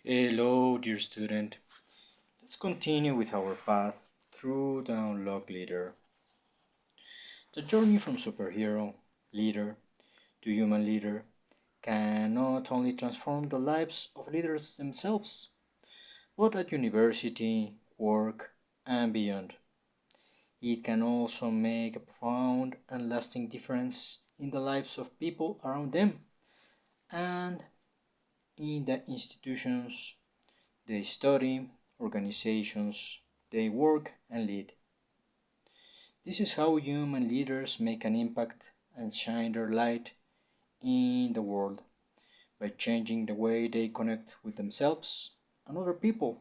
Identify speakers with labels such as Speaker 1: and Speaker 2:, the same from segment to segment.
Speaker 1: Hello, dear student. Let's continue with our path through the unlock leader. The journey from superhero, leader, to human leader can not only transform the lives of leaders themselves, but at university, work, and beyond. It can also make a profound and lasting difference in the lives of people around them and in the institutions they study, organizations they work and lead. This is how human leaders make an impact and shine their light in the world by changing the way they connect with themselves and other people.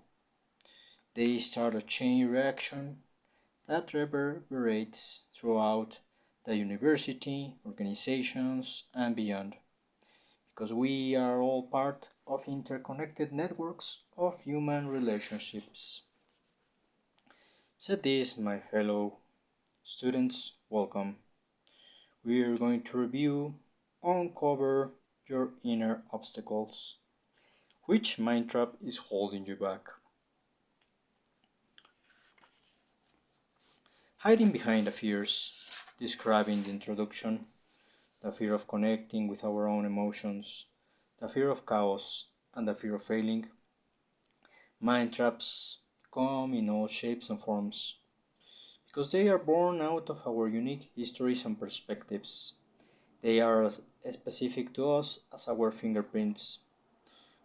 Speaker 1: They start a chain reaction that reverberates throughout the university, organizations, and beyond, because we are all part of interconnected networks of human relationships. So this, my fellow students, welcome. We are going to review, uncover your inner obstacles. Which mind trap is holding you back? Hiding behind the fears, describing the introduction, the fear of connecting with our own emotions, the fear of chaos, and the fear of failing. Mind traps come in all shapes and forms because they are born out of our unique histories and perspectives. They are as specific to us as our fingerprints.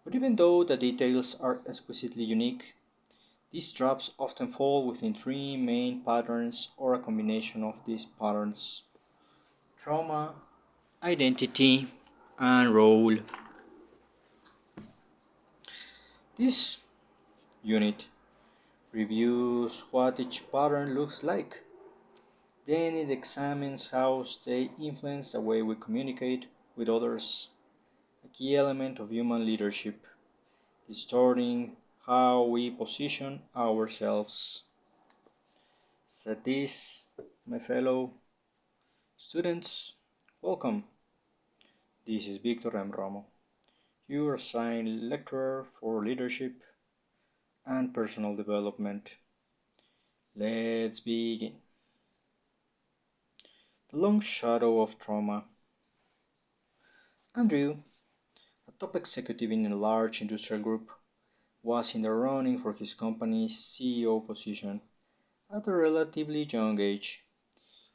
Speaker 1: But even though the details are exquisitely unique, these traps often fall within three main patterns or a combination of these patterns: trauma, identity, and role. This unit reviews what each pattern looks like. Then it examines how they influence the way we communicate with others, a key element of human leadership, distorting how we position ourselves. So this, my fellow students, welcome. This is Victor M. Romo, your assigned lecturer for leadership and personal development. Let's begin. The long shadow of trauma. Andrew, a top executive in a large industrial group, was in the running for his company's CEO position at a relatively young age.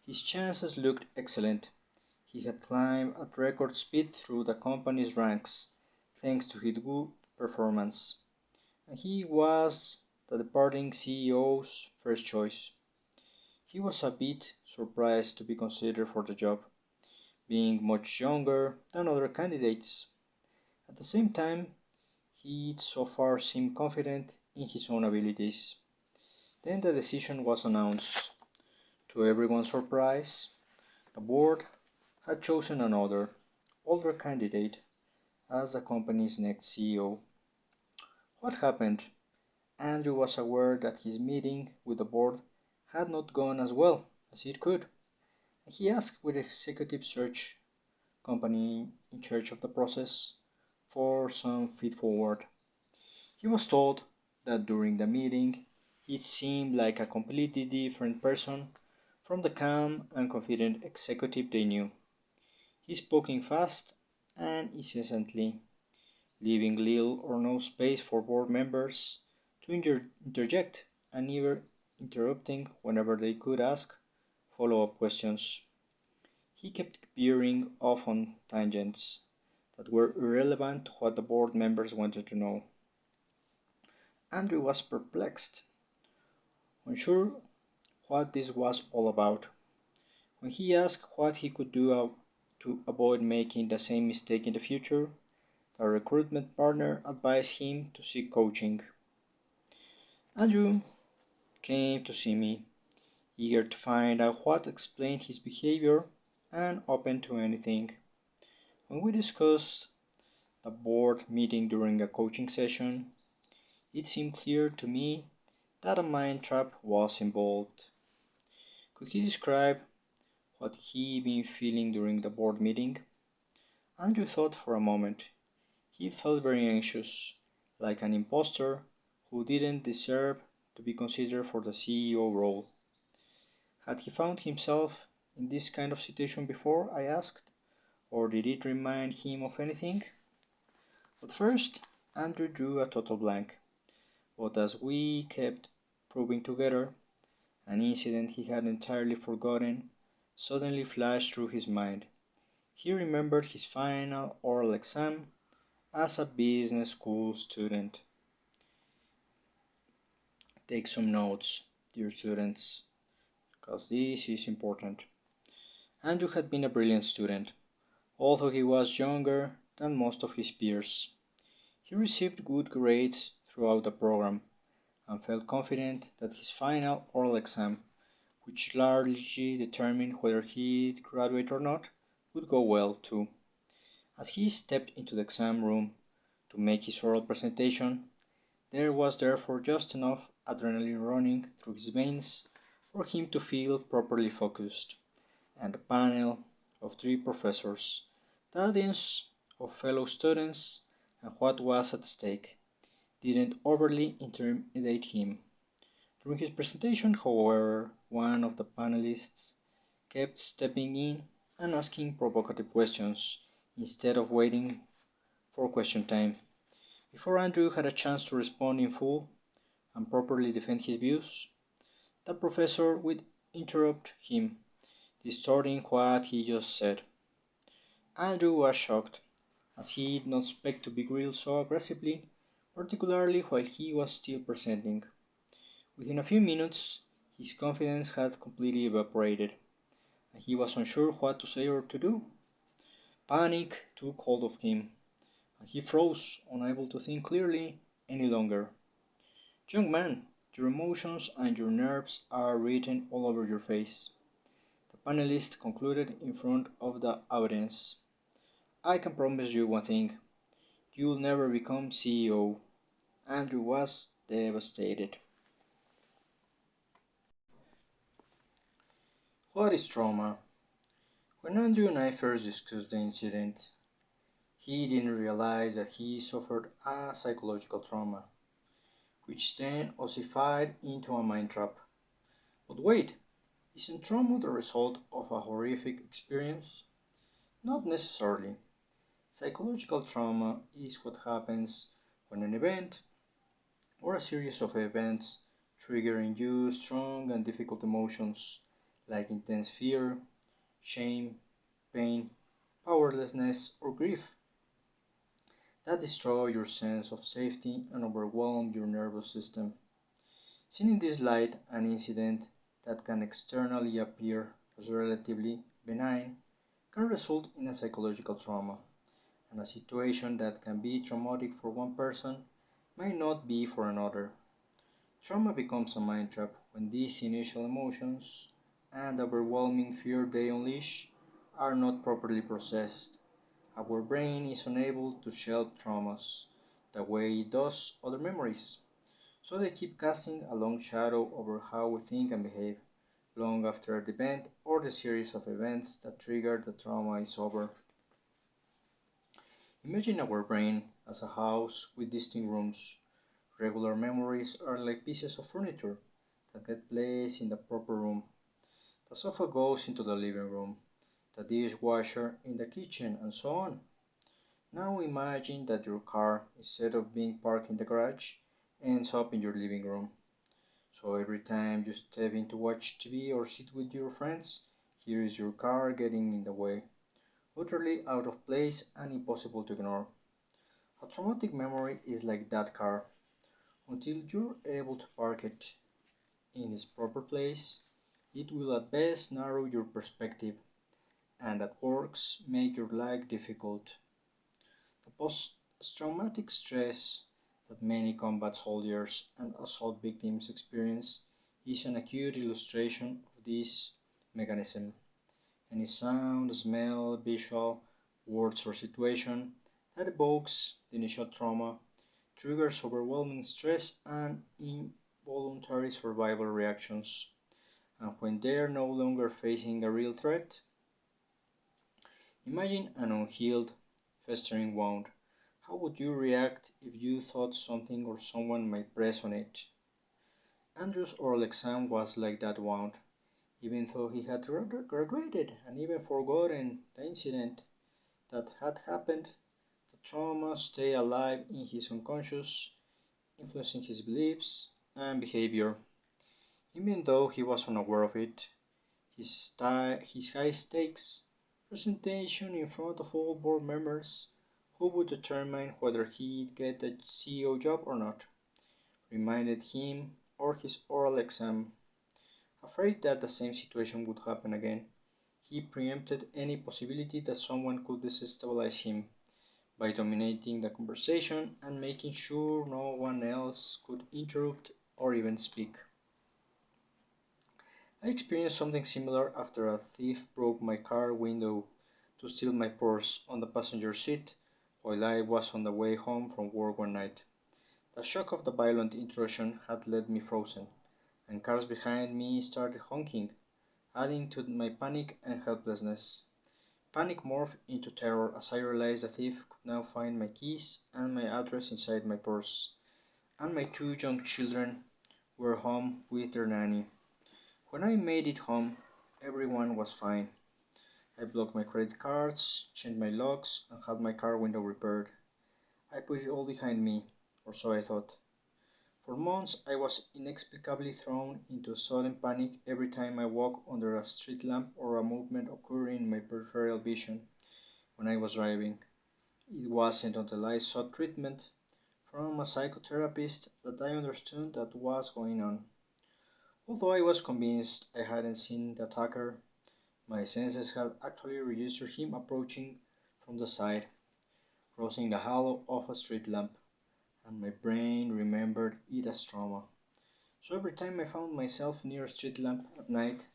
Speaker 1: His chances looked excellent. He had climbed at record speed through the company's ranks, thanks to his good performance, and he was the departing CEO's first choice. He was a bit surprised to be considered for the job, being much younger than other candidates. At the same time, he so far seemed confident in his own abilities. Then the decision was announced. To everyone's surprise, the board had chosen another, older candidate as the company's next CEO. What happened? Andrew was aware that his meeting with the board had not gone as well as it could. He asked with the executive search company in charge of the process for some feed forward. He was told that during the meeting it seemed like a completely different person from the calm and confident executive they knew. He spoke in fast and incessantly, leaving little or no space for board members to interject and even interrupting whenever they could ask follow-up questions. He kept veering off on tangents that were irrelevant to what the board members wanted to know. Andrew was perplexed, unsure what this was all about. When he asked what he could do to avoid making the same mistake in the future, the recruitment partner advised him to seek coaching. Andrew came to see me, eager to find out what explained his behavior and open to anything. When we discussed the board meeting during a coaching session, it seemed clear to me that a mind trap was involved. Could he describe what he'd been feeling during the board meeting? Andrew thought for a moment. He felt very anxious, like an impostor who didn't deserve to be considered for the CEO role. Had he found himself in this kind of situation before, I asked, or did it remind him of anything? At first, Andrew drew a total blank, but as we kept probing together, an incident he had entirely forgotten suddenly flashed through his mind. He remembered his final oral exam as a business school student. Take some notes, dear students, because this is important. Andrew had been a brilliant student, although he was younger than most of his peers. He received good grades throughout the program and felt confident that his final oral exam, which largely determined whether he'd graduate or not, would go well too. As he stepped into the exam room to make his oral presentation, there was therefore just enough adrenaline running through his veins for him to feel properly focused, and the panel of three professors, dozens of fellow students, and what was at stake didn't overly intimidate him. During his presentation, however, one of the panelists kept stepping in and asking provocative questions instead of waiting for question time. Before Andrew had a chance to respond in full and properly defend his views, the professor would interrupt him, distorting what he just said. Andrew was shocked, as he did not expect to be grilled so aggressively, particularly while he was still presenting. Within a few minutes, his confidence had completely evaporated, and he was unsure what to say or to do. Panic took hold of him, and he froze, unable to think clearly any longer. Young man, your emotions and your nerves are written all over your face, the panelist concluded in front of the audience. I can promise you one thing, you'll never become CEO. Andrew was devastated. What is trauma? When Andrew and I first discussed the incident, he didn't realize that he suffered a psychological trauma, which then ossified into a mind trap. But wait, isn't trauma the result of a horrific experience? Not necessarily. Psychological trauma is what happens when an event or a series of events trigger in you strong and difficult emotions like intense fear, shame, pain, powerlessness, or grief that destroy your sense of safety and overwhelm your nervous system. Seen in this light, an incident that can externally appear as relatively benign can result in a psychological trauma, and a situation that can be traumatic for one person may not be for another. Trauma becomes a mind trap when these initial emotions and overwhelming fear they unleash are not properly processed. Our brain is unable to shelve traumas the way it does other memories, so they keep casting a long shadow over how we think and behave, long after the event or the series of events that triggered the trauma is over. Imagine our brain as a house with distinct rooms. Regular memories are like pieces of furniture that get placed in the proper room. The sofa goes into the living room, the dishwasher in the kitchen, and so on. Now imagine that your car, instead of being parked in the garage, ends up in your living room. So every time you step in to watch TV or sit with your friends, here is your car getting in the way, utterly out of place and impossible to ignore. A traumatic memory is like that car. Until you're able to park it in its proper place, it will at best narrow your perspective and at worst make your life difficult. The post-traumatic stress that many combat soldiers and assault victims experience is an acute illustration of this mechanism. Any sound, smell, visual, words, or situation that evokes the initial trauma triggers overwhelming stress and involuntary survival reactions. And when they are no longer facing a real threat, imagine an unhealed, festering wound, How would you react if you thought something or someone might press on it? Andrew's oral exam was like that one. Even though he had graduated and even forgotten the incident that had happened, the trauma stayed alive in his unconscious, influencing his beliefs and behavior. Even though he was unaware of it, his high stakes presentation in front of all board members who would determine whether he'd get the CEO job or not reminded him of his oral exam. Afraid that the same situation would happen again, he preempted any possibility that someone could destabilize him by dominating the conversation and making sure no one else could interrupt or even speak. I experienced something similar after a thief broke my car window to steal my purse on the passenger seat while I was on the way home from work one night. The shock of the violent intrusion had left me frozen, and cars behind me started honking, adding to my panic and helplessness. Panic morphed into terror as I realized the thief could now find my keys and my address inside my purse, and my two young children were home with their nanny. When I made it home, everyone was fine. I blocked my credit cards, changed my locks, and had my car window repaired. I put it all behind me, or so I thought. For months, I was inexplicably thrown into sudden panic every time I walked under a street lamp or a movement occurring in my peripheral vision when I was driving. It wasn't until I sought treatment from a psychotherapist that I understood what was going on. Although I was convinced I hadn't seen the attacker, my senses had actually registered him approaching from the side, crossing the halo of a street lamp, and my brain remembered it as trauma. So every time I found myself near a street lamp at night,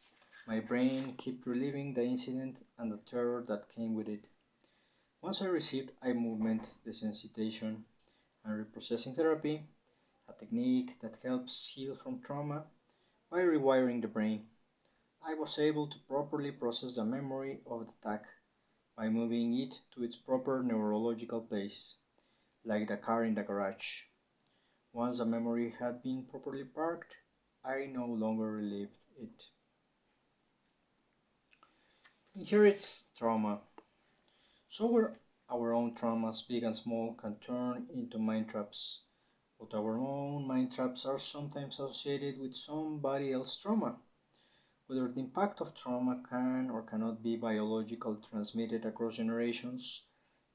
Speaker 1: my brain kept reliving the incident and the terror that came with it. Once I received eye movement desensitization and reprocessing therapy, a technique that helps heal from trauma by rewiring the brain, I was able to properly process the memory of the attack by moving it to its proper neurological place, like the car in the garage. Once the memory had been properly parked, I no longer relived it. Inherits trauma. So where our own traumas, big and small, can turn into mind traps. But our own mind traps are sometimes associated with somebody else's trauma. Whether the impact of trauma can or cannot be biologically transmitted across generations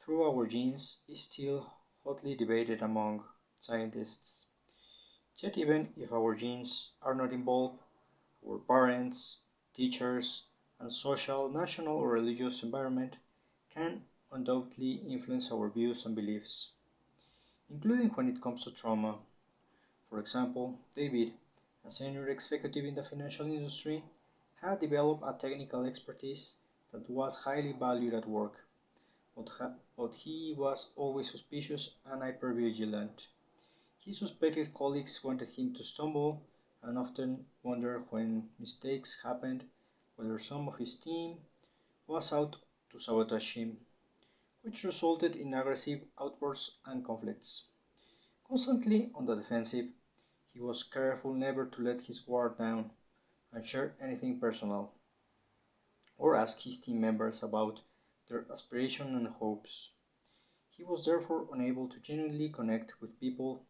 Speaker 1: through our genes is still hotly debated among scientists. Yet, even if our genes are not involved, our parents, teachers, and social, national, or religious environment can undoubtedly influence our views and beliefs, including when it comes to trauma. For example, David, a senior executive in the financial industry, had developed a technical expertise that was highly valued at work, but he was always suspicious and hypervigilant. He suspected colleagues wanted him to stumble and often wondered when mistakes happened whether some of his team was out to sabotage him, which resulted in aggressive outbursts and conflicts. Constantly on the defensive, he was careful never to let his guard down and share anything personal, or ask his team members about their aspirations and hopes. He was therefore unable to genuinely connect with people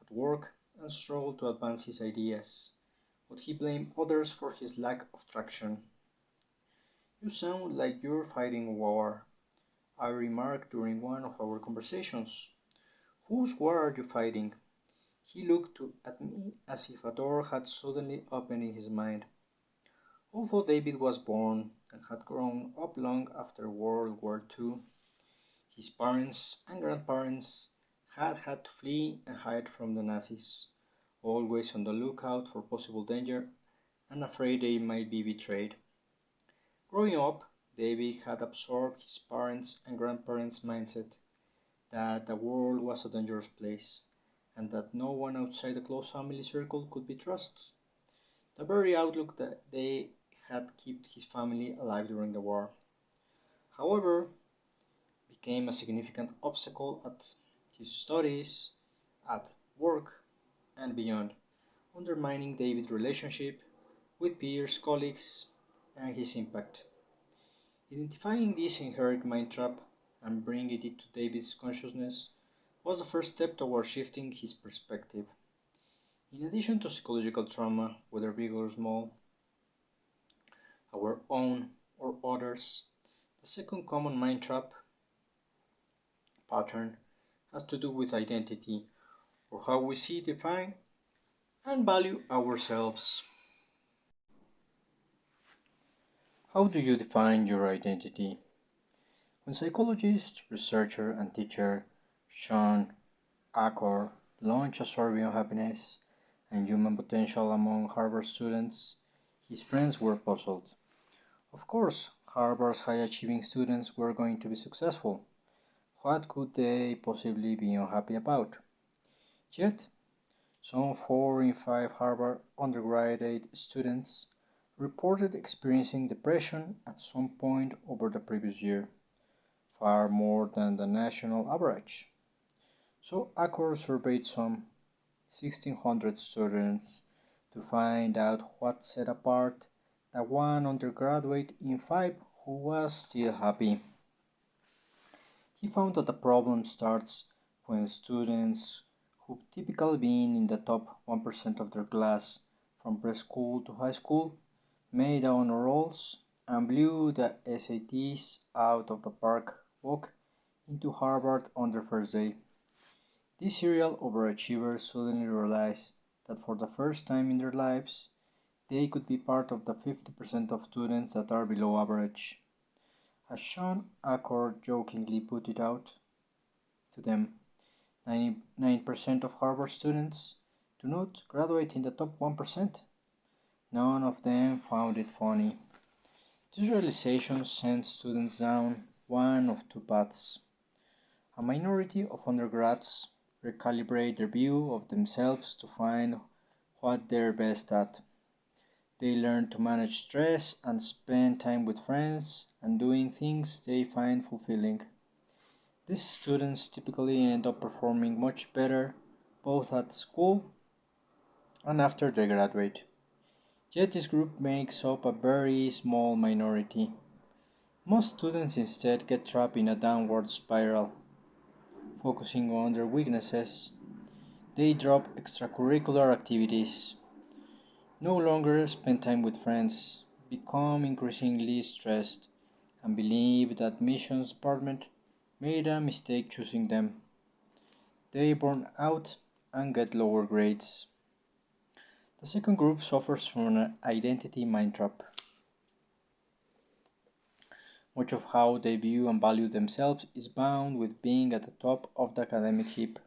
Speaker 1: at work and struggled to advance his ideas, but he blamed others for his lack of traction. You sound like you're fighting a war, I remarked during one of our conversations. Whose war are you fighting? He looked at me as if a door had suddenly opened in his mind. Although David was born and had grown up long after World War II, his parents and grandparents had had to flee and hide from the Nazis, always on the lookout for possible danger and afraid they might be betrayed. Growing up, David had absorbed his parents' and grandparents' mindset that the world was a dangerous place and that no one outside the close family circle could be trusted. The very outlook that they had kept his family alive during the war, however, became a significant obstacle his studies, at work, and beyond, undermining David's relationship with peers, colleagues, and his impact. Identifying this inherent mind trap and bringing it to David's consciousness was the first step toward shifting his perspective. In addition to psychological trauma, whether big or small, our own or others, the second common mind trap pattern has to do with identity, or how we see, define, and value ourselves. How do you define your identity? When psychologist, researcher, and teacher Sean Acor launched a survey on happiness and human potential among Harvard students, his friends were puzzled. Of course, Harvard's high achieving students were going to be successful. What could they possibly be unhappy about? Yet, some 4 in 5 Harvard undergraduate students reported experiencing depression at some point over the previous year, far more than the national average. So Accor surveyed some 1,600 students to find out what set apart the one undergraduate in 5 who was still happy. He found that the problem starts when students who typically been in the top 1% of their class from preschool to high school made honor rolls and blew the SATs out of the park walk into Harvard on their first day. These serial overachievers suddenly realized that for the first time in their lives, they could be part of the 50% of students that are below average. As Sean Accord jokingly put it out to them, 99% of Harvard students do not graduate in the top 1%. None of them found it funny. This realization sent students down one of two paths. A minority of undergrads recalibrate their view of themselves to find what they're best at. They learn to manage stress and spend time with friends and doing things they find fulfilling. These students typically end up performing much better both at school and after they graduate. Yet this group makes up a very small minority. Most students instead get trapped in a downward spiral, focusing on their weaknesses. They drop extracurricular activities, no longer spend time with friends, become increasingly stressed, and believe that admissions department made a mistake choosing them. They burn out and get lower grades. The second group suffers from an identity mind trap. Much of how they view and value themselves is bound with being at the top of the academic heap.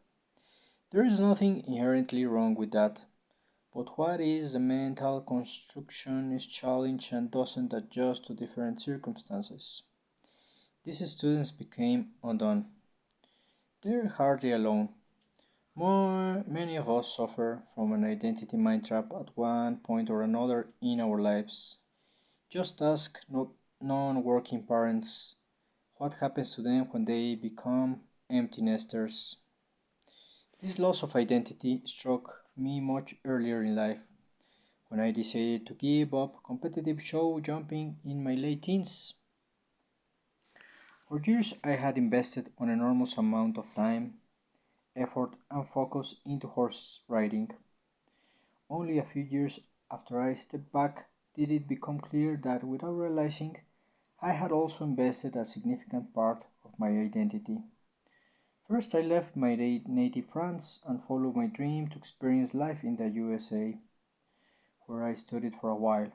Speaker 1: There is nothing inherently wrong with that, but what is the mental construction is challenged and doesn't adjust to different circumstances. These students became undone. They're hardly alone. Many of us suffer from an identity mind trap at one point or another in our lives. Just ask non-working parents what happens to them when they become empty nesters. This loss of identity struck me much earlier in life, when I decided to give up competitive show jumping in my late teens. For years I had invested an enormous amount of time, effort, and focus into horse riding. Only a few years after I stepped back did it become clear that without realizing I had also invested a significant part of my identity. First, I left my native France and followed my dream to experience life in the USA, where I studied for a while.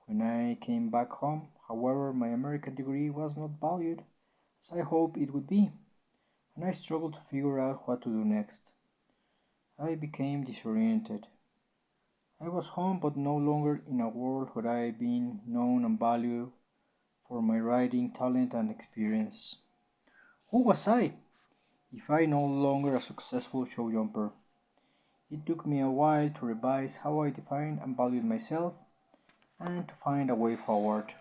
Speaker 1: When I came back home, however, my American degree was not valued as I hoped it would be, and I struggled to figure out what to do next. I became disoriented. I was home but no longer in a world where I had been known and valued for my writing talent and experience. Who was I if I no longer a successful show jumper? It took me a while to revise how I defined and valued myself and to find a way forward.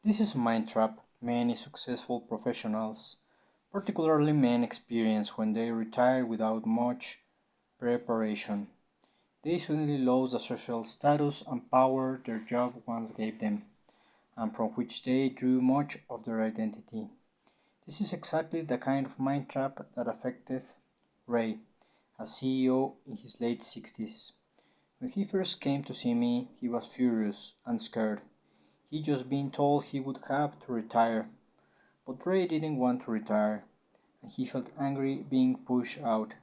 Speaker 1: This is a mind trap Many successful professionals, particularly men, experience when they retire without much preparation. They suddenly lose the social status and power their job once gave them, and from which they drew much of their identity. This is exactly the kind of mind trap that affected Ray, a CEO in his late 60s. When he first came to see me, he was furious and scared. He'd just been told he would have to retire, but Ray didn't want to retire, and he felt angry being pushed out.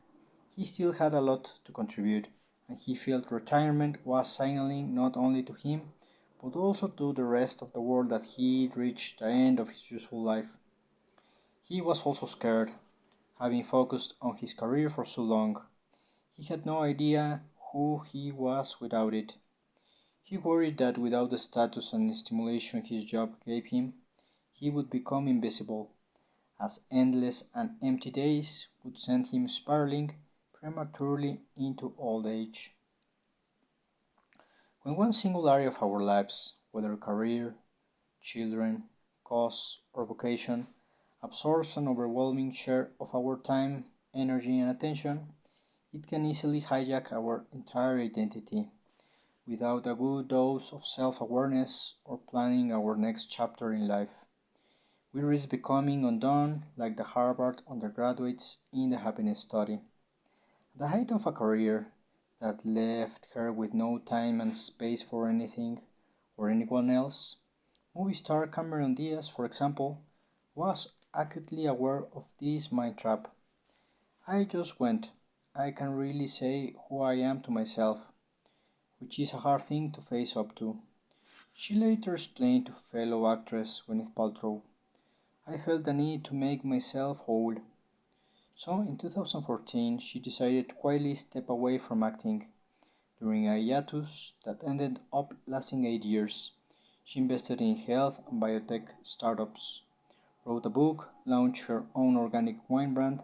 Speaker 1: He still had a lot to contribute, and he felt retirement was signaling not only to him, but also to the rest of the world that he'd reached the end of his useful life. He was also scared, having focused on his career for so long. He had no idea who he was without it. He worried that without the status and stimulation his job gave him, he would become invisible, as endless and empty days would send him spiraling prematurely into old age. When one single area of our lives, whether career, children, cause, or vocation, absorbs an overwhelming share of our time, energy, and attention, it can easily hijack our entire identity. Without a good dose of self awareness or planning our next chapter in life, we risk becoming undone like the Harvard undergraduates in the happiness study. At the height of a career that left her with no time and space for anything or anyone else, movie star Cameron Diaz, for example, was acutely aware of this mind trap. I just went. I can really say who I am to myself, which is a hard thing to face up to. She later explained to fellow actress Gwyneth Paltrow, I felt the need to make myself whole. So in 2014, she decided to quietly step away from acting. During a hiatus that ended up lasting 8 years, she invested in health and biotech startups, wrote a book, launched her own organic wine brand,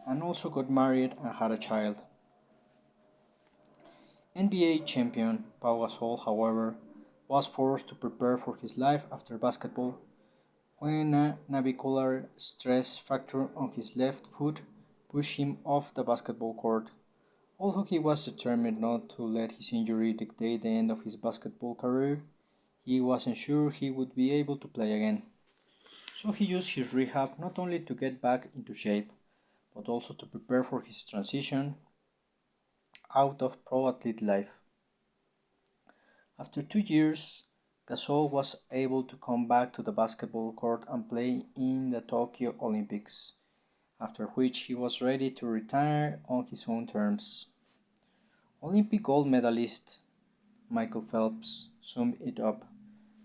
Speaker 1: and also got married and had a child. NBA champion Pau Gasol, however, was forced to prepare for his life after basketball when a navicular stress fracture on his left foot pushed him off the basketball court. Although he was determined not to let his injury dictate the end of his basketball career, he wasn't sure he would be able to play again. So he used his rehab not only to get back into shape, but also to prepare for his transition out of pro athlete life. After 2 years, Gasol was able to come back to the basketball court and play in the Tokyo Olympics, after which he was ready to retire on his own terms. Olympic gold medalist Michael Phelps summed it up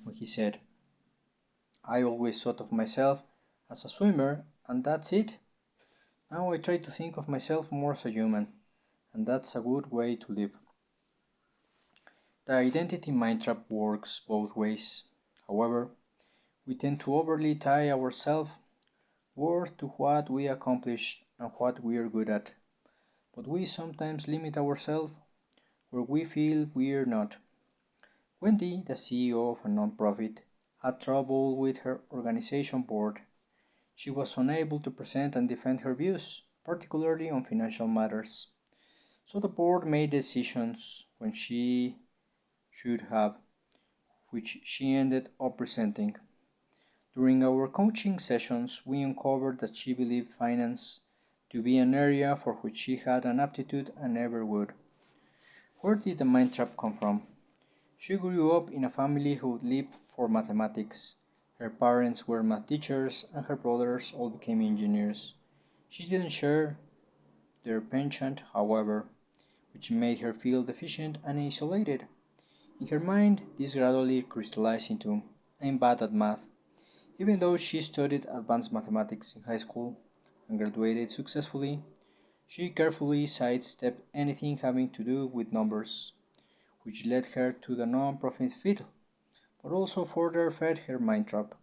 Speaker 1: when he said, I always thought of myself as a swimmer, and that's it. Now I try to think of myself more as a human, and that's a good way to live. The identity mind trap works both ways. However, we tend to overly tie our self worth to what we accomplish and what we are good at, but we sometimes limit ourselves where we feel we're not. Wendy, the CEO of a nonprofit, had trouble with her organization board. She was unable to present and defend her views, particularly on financial matters. So the board made decisions when she should have, which she ended up resenting. During our coaching sessions, we uncovered that she believed finance to be an area for which she had an aptitude and never would. Where did the mind trap come from? She grew up in a family who lived for mathematics. Her parents were math teachers and her brothers all became engineers. She didn't share their penchant, however, which made her feel deficient and isolated. In her mind, this gradually crystallized into I'm bad at math. Even though she studied advanced mathematics in high school and graduated successfully, she carefully sidestepped anything having to do with numbers, which led her to the non-profit field, but also further fed her mind trap.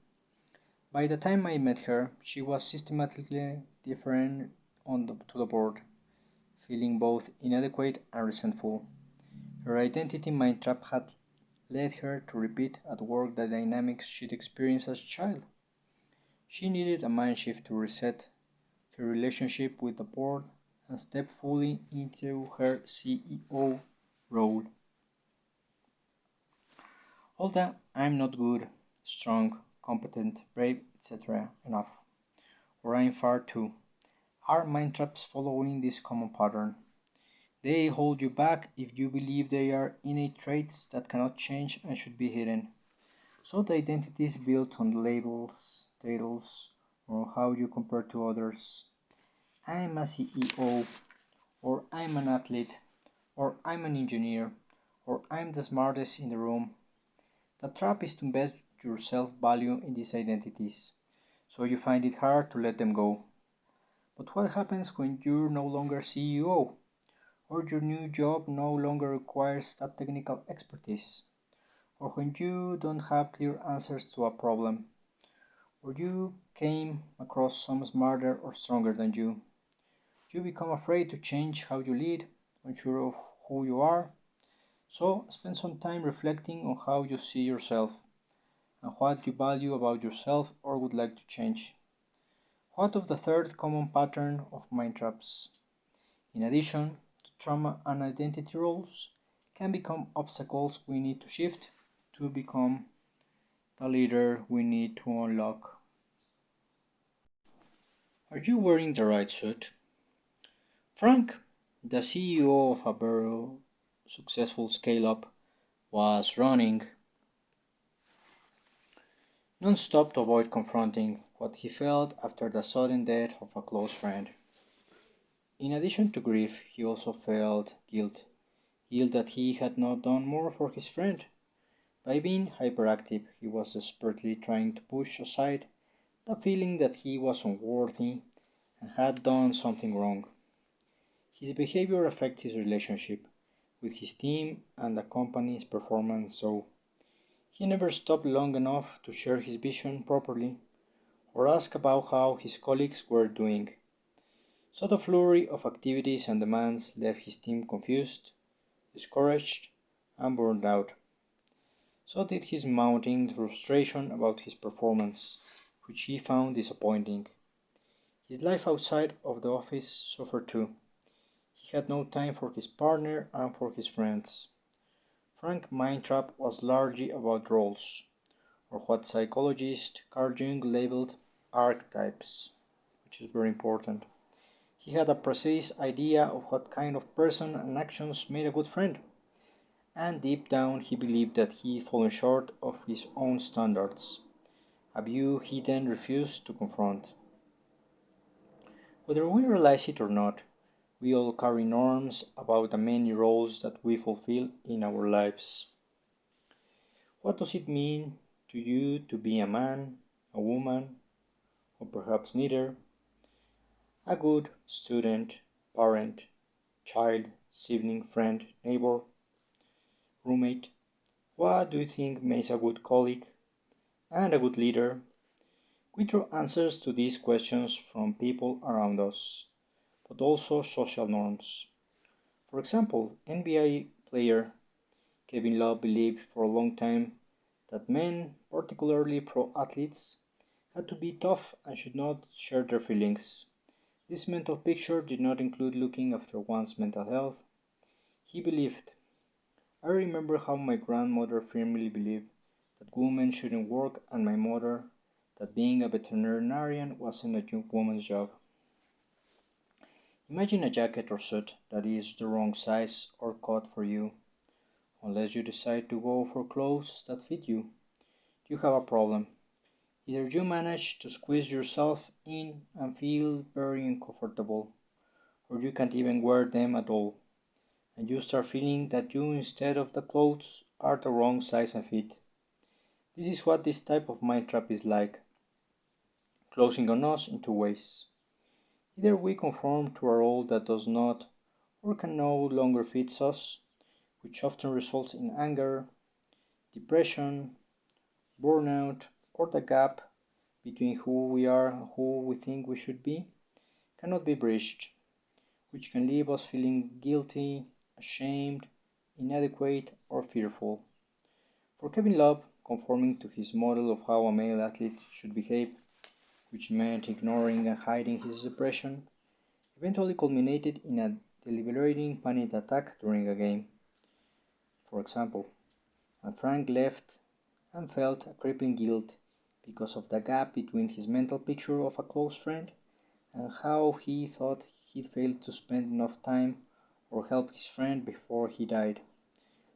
Speaker 1: By the time I met her, she was systematically different to the board, feeling both inadequate and resentful. Her identity mind trap had led her to repeat at work the dynamics she'd experienced as a child. She needed a mind shift to reset her relationship with the board and step fully into her CEO role. All that I'm not good, strong, competent, brave, etc. enough, or I'm far too, are mind traps following this common pattern. They hold you back if you believe they are innate traits that cannot change and should be hidden. So the identity is built on labels, titles, or how you compare to others. I'm a CEO, or I'm an athlete, or I'm an engineer, or I'm the smartest in the room. The trap is to embed your self value in these identities, so you find it hard to let them go. But what happens when you're no longer CEO, or your new job no longer requires that technical expertise, or when you don't have clear answers to a problem, or you came across some smarter or stronger than you? You become afraid to change how you lead, unsure of who you are. So spend some time reflecting on how you see yourself and what you value about yourself or would like to change. What of the third common pattern of mind traps? In addition to trauma and identity roles, can become obstacles we need to shift to become the leader we need to unlock. Are you wearing the right suit? Frank, the CEO of a very successful scale up, was running non-stop to avoid confronting what he felt after the sudden death of a close friend. In addition to grief, he also felt guilt that he had not done more for his friend. By being hyperactive, he was desperately trying to push aside the feeling that he was unworthy and had done something wrong. His behavior affected his relationship with his team and the company's performance, so he never stopped long enough to share his vision properly or ask about how his colleagues were doing. So the flurry of activities and demands left his team confused, discouraged, and burned out. So did his mounting frustration about his performance, which he found disappointing. His life outside of the office suffered too. He had no time for his partner and for his friends. Frank Mindtrap was largely about roles, or what psychologist Carl Jung labeled archetypes, which is very important. He had a precise idea of what kind of person and actions made a good friend, and deep down he believed that he had fallen short of his own standards, a view he then refused to confront. Whether we realize it or not, we all carry norms about the many roles that we fulfill in our lives. What does it mean to you to be a man, a woman, or perhaps neither, a good student, parent, child, sibling, friend, neighbor, roommate? What do you think makes a good colleague and a good leader? We draw answers to these questions from people around us, but also social norms. For example, NBA player Kevin Love believed for a long time that men, particularly pro athletes, had to be tough and should not share their feelings. This mental picture did not include looking after one's mental health. He believed, I remember how my grandmother firmly believed that women shouldn't work, and my mother that being a veterinarian wasn't a woman's job. Imagine a jacket or suit that is the wrong size or cut for you. Unless you decide to go for clothes that fit you, you have a problem. Either you manage to squeeze yourself in and feel very uncomfortable, or you can't even wear them at all, and you start feeling that you, instead of the clothes, are the wrong size and fit. This is what this type of mind trap is like, closing on us in two ways. Either we conform to a role that does not or can no longer fit us, which often results in anger, depression, burnout, or the gap between who we are and who we think we should be cannot be bridged, which can leave us feeling guilty, ashamed, inadequate, or fearful. For Kevin Love, conforming to his model of how a male athlete should behave which meant ignoring and hiding his depression, eventually culminated in a debilitating panic attack during a game. For example, and Frank left and felt a creeping guilt because of the gap between his mental picture of a close friend and how he thought he'd failed to spend enough time or help his friend before he died.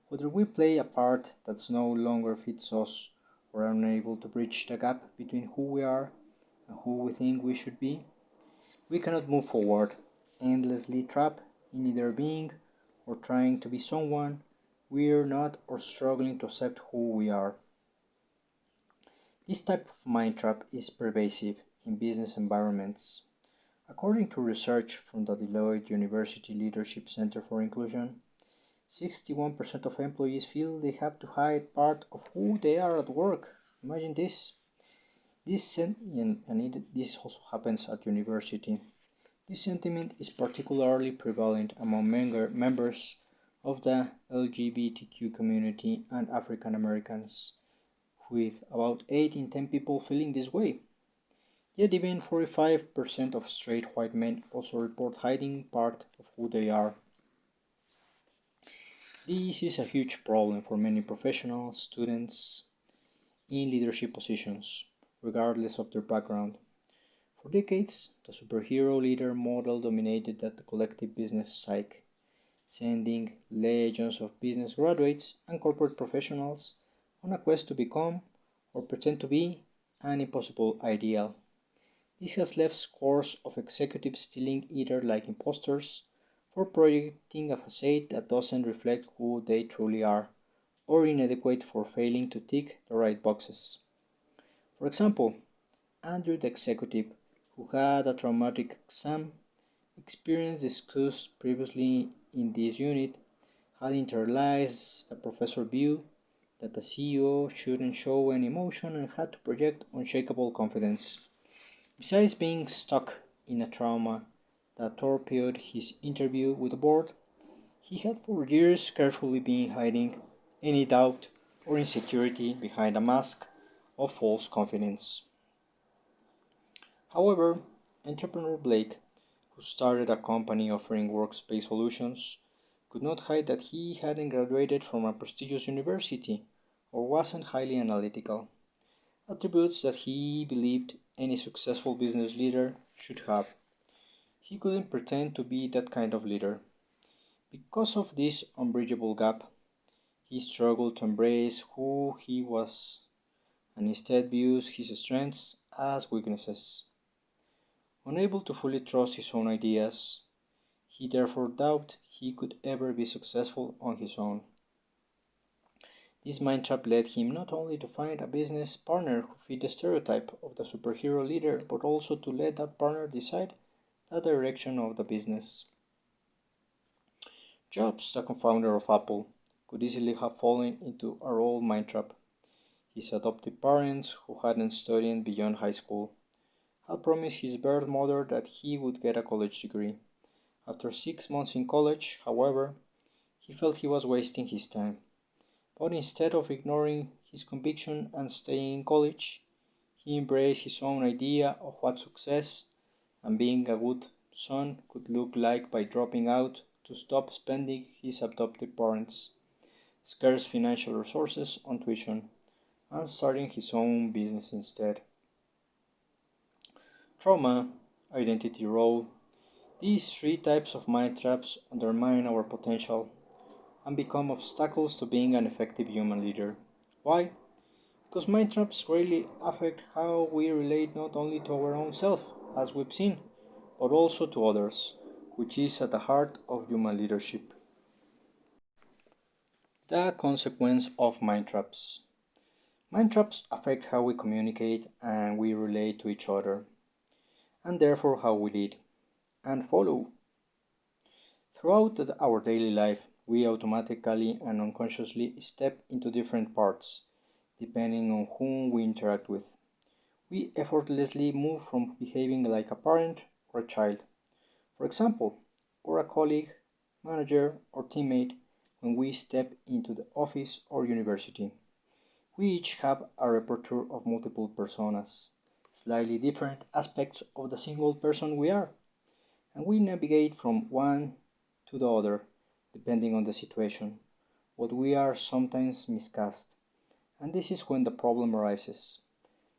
Speaker 1: Whether we play a part that no longer fits us or are unable to bridge the gap between who we are and who we think we should be, we cannot move forward, endlessly trapped in either being or trying to be someone we're not or struggling to accept who we are. This type of mind trap is pervasive in business environments. According to research from the Deloitte University Leadership Center for Inclusion, 61% of employees feel they have to hide part of who they are at work. Imagine this. This also happens at university. This sentiment is particularly prevalent among members of the LGBTQ community and African Americans, with about 8 in 10 people feeling this way. Yet even 45% of straight white men also report hiding part of who they are. This is a huge problem for many professionals, students in leadership positions, regardless of their background. For decades, the superhero leader model dominated the collective business psyche, sending legions of business graduates and corporate professionals on a quest to become, or pretend to be, an impossible ideal. This has left scores of executives feeling either like imposters for projecting a facade that doesn't reflect who they truly are, or inadequate for failing to tick the right boxes. For example, Andrew, the executive who had a traumatic exam experience discussed previously in this unit, had internalized the professor view that the CEO shouldn't show any emotion and had to project unshakable confidence. Besides being stuck in a trauma that torpedoed his interview with the board, he had for years carefully been hiding any doubt or insecurity behind a mask of false confidence. However, entrepreneur Blake, who started a company offering workspace solutions, could not hide that he hadn't graduated from a prestigious university or wasn't highly analytical, attributes that he believed any successful business leader should have. He couldn't pretend to be that kind of leader. Because of this unbridgeable gap, he struggled to embrace who he was and instead views his strengths as weaknesses. Unable to fully trust his own ideas, he therefore doubted he could ever be successful on his own. This mind trap led him not only to find a business partner who fit the stereotype of the superhero leader, but also to let that partner decide the direction of the business. Jobs, the co-founder of Apple, could easily have fallen into a role mind trap. His adoptive parents, who hadn't studied beyond high school, had promised his birth mother that he would get a college degree. After 6 months in college, however, he felt he was wasting his time. But instead of ignoring his conviction and staying in college, he embraced his own idea of what success and being a good son could look like by dropping out to stop spending his adoptive parents' scarce financial resources on tuition and starting his own business instead. Trauma, identity role, these three types of mind traps undermine our potential and become obstacles to being an effective human leader. Why? Because mind traps greatly affect how we relate not only to our own self, as we've seen, but also to others, which is at the heart of human leadership. The consequence of mind traps. Mind traps affect how we communicate and we relate to each other, and therefore how we lead and follow. Throughout our daily life, we automatically and unconsciously step into different parts, depending on whom we interact with. We effortlessly move from behaving like a parent or a child, for example, or a colleague, manager, or teammate when we step into the office or university. We each have a repertoire of multiple personas, slightly different aspects of the single person we are, and we navigate from one to the other depending on the situation. But we are sometimes miscast, and this is when the problem arises.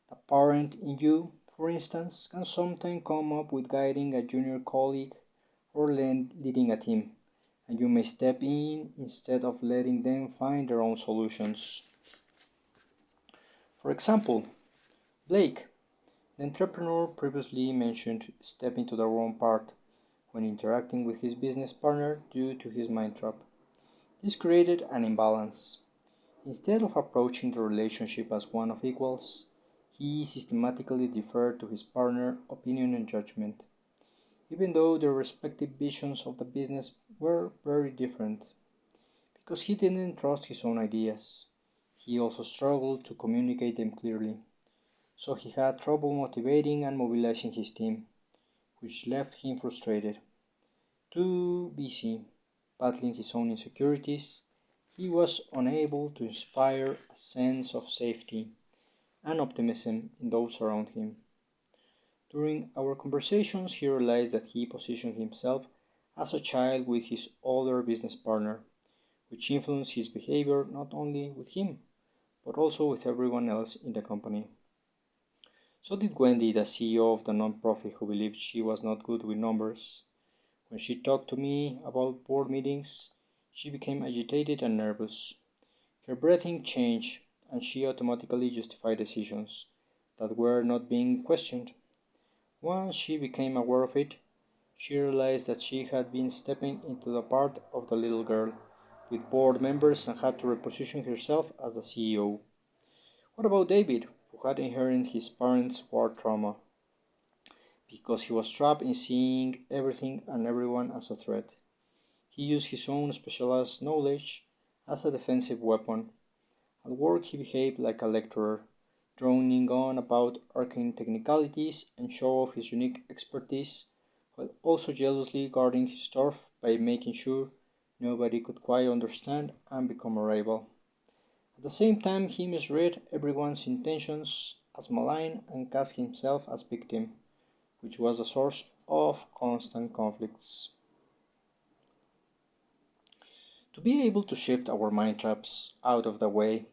Speaker 1: The parent in you, for instance, can sometimes come up with guiding a junior colleague or leading a team, and you may step in instead of letting them find their own solutions. For example, Blake, the entrepreneur previously mentioned, stepped into the wrong part when interacting with his business partner due to his mind trap. This created an imbalance. Instead of approaching the relationship as one of equals, he systematically deferred to his partner's opinion and judgment, even though their respective visions of the business were very different. Because he didn't trust his own ideas, he also struggled to communicate them clearly, so he had trouble motivating and mobilizing his team, which left him frustrated. Too busy battling his own insecurities, he was unable to inspire a sense of safety and optimism in those around him. During our conversations, he realized that he positioned himself as a child with his older business partner, which influenced his behavior not only with him, but also with everyone else in the company. So did Wendy, the CEO of the nonprofit who believed she was not good with numbers. When she talked to me about board meetings, she became agitated and nervous. Her breathing changed, and she automatically justified decisions that were not being questioned. Once she became aware of it, she realized that she had been stepping into the part of the little girl with board members and had to reposition herself as the CEO. What about David, who had inherited his parents' war trauma? Because he was trapped in seeing everything and everyone as a threat. He used his own specialized knowledge as a defensive weapon. At work, he behaved like a lecturer, droning on about arcane technicalities and show off his unique expertise, while also jealously guarding his turf by making sure nobody could quite understand and become a rival. At the same time, he misread everyone's intentions as malign and cast himself as victim, which was the source of constant conflicts. To be able to shift our mind traps out of the way,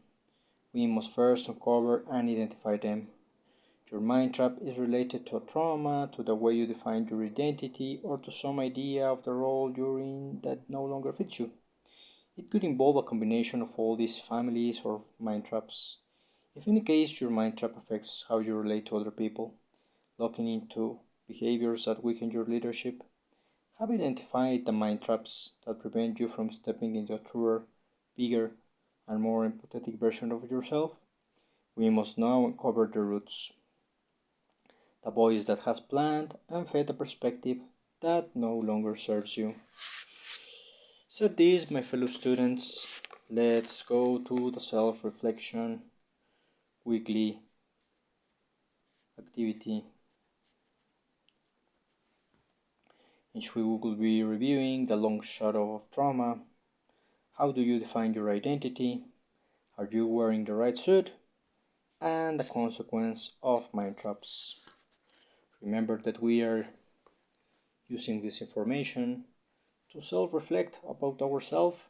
Speaker 1: we must first uncover and identify them. Your mind trap is related to a trauma, to the way you define your identity, or to some idea of the role you're in that no longer fits you. It could involve a combination of all these families or mind traps. If in any case your mind trap affects how you relate to other people, locking into behaviors that weaken your leadership, have identified the mind traps that prevent you from stepping into a truer, bigger, and more empathetic version of yourself. We must now uncover the roots, the voice that has planted and fed a perspective that no longer serves you. Said this, my fellow students, let's go to the self reflection weekly activity, in which we will be reviewing the long shadow of trauma. How do you define your identity? Are you wearing the right suit? And the consequence of mind traps. Remember that we are using this information to self-reflect about ourselves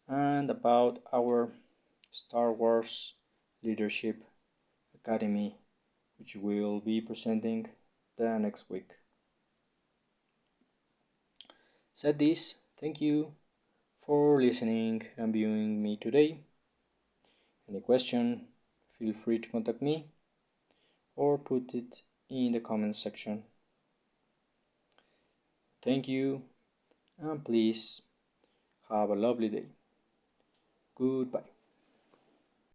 Speaker 1: and about our Star Wars Leadership Academy, which we will be presenting the next week. Said this, thank you for listening and viewing me today. Any question, feel free to contact me or put it in the comments section. Thank you, and please have a lovely day. Goodbye.